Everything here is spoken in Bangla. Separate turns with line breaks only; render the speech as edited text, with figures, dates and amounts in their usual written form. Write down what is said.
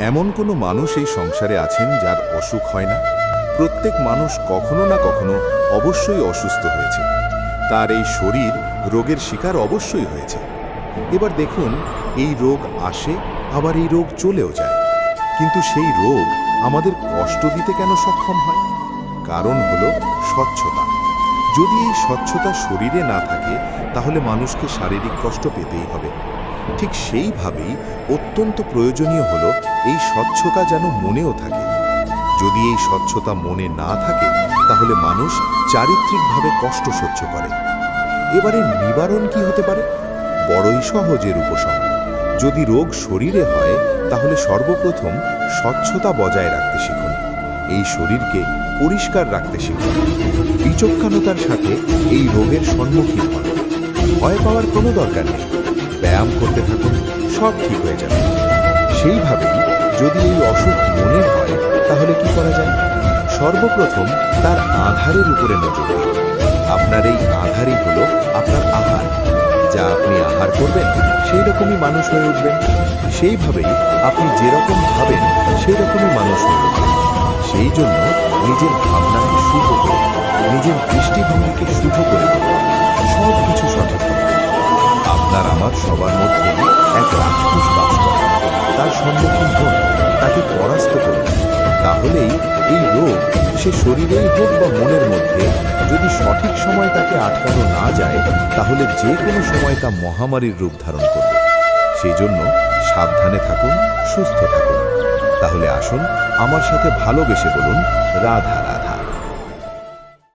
এমন কোনো মানুষ এই সংসারে আছেন যার অসুখ হয় না? প্রত্যেক মানুষ কখনো না কখনো অবশ্যই অসুস্থ হয়েছে। তার এই শরীর রোগের শিকার অবশ্যই হয়েছে। এবার দেখুন, এই রোগ আসে, আবার এই রোগ চলেও যায়। কিন্তু সেই রোগ আমাদের কষ্ট দিতে কেন সক্ষম হয়? কারণ হলো স্বচ্ছতা। যদি এই স্বচ্ছতা শরীরে না থাকে, তাহলে মানুষকে শারীরিক কষ্ট পেতেই হবে। ঠিক সেইভাবেই অত্যন্ত প্রয়োজনীয় হলো এই স্বচ্ছতা যেন মনেও থাকে। যদি এই স্বচ্ছতা মনে না থাকে, তাহলে মানুষ চারিত্রিকভাবে কষ্ট সহ্য করে। এবারে নিবারণ কি হতে পারে? বড়ই সহজের উপশম। যদি রোগ শরীরে হয়, তাহলে সর্বপ্রথম স্বচ্ছতা বজায় রাখতে শিখুন। এই শরীরকে পরিষ্কার রাখতে শিখুন। বিচক্ষণতার সাথে এই রোগের সম্মুখীন হন। ভয় পাওয়ার কোনো দরকার নেই। ব্যায়াম করতে থাকুন, সব ঠিক হয়ে যাবে। সেইভাবেই যদি এই অসুখ মনে হয়, তাহলে কি করা যায়? সর্বপ্রথম তার আধারের উপরে নজর দিন। আপনার এই আধারই হলো আপনার আহার। যা আপনি আহার করবেন, সেই রকমই মানুষ হয়ে উঠবেন। সেইভাবেই আপনি যেরকম ভাবেন, সেই রকমই মানুষ হয়ে উঠবেন। সেই জন্য নিজের ভাবনাকে শুভ করে, নিজের দৃষ্টিভঙ্গিকে শুভ করে তুলুন। সব কিছু সঠিক হবে। আপনার আমার সবার মধ্যে এক রাক্ষস বাস করে। তার সম্মুখীন হন, তাকে পরাস্ত করুন। তাহলেই এই রোগ, সে শরীরেই হোক বা মনের মধ্যে, যদি সঠিক সময় তাকে আটকানো না যায়, তাহলে যে কোনো সময় তা মহামারীর রূপ ধারণ করবে। সেই জন্য সাবধানে থাকুন, সুস্থ থাকুন। তাহলে আসুন, আমার সাথে ভালোবেসে বলুন, রাধা রাধা।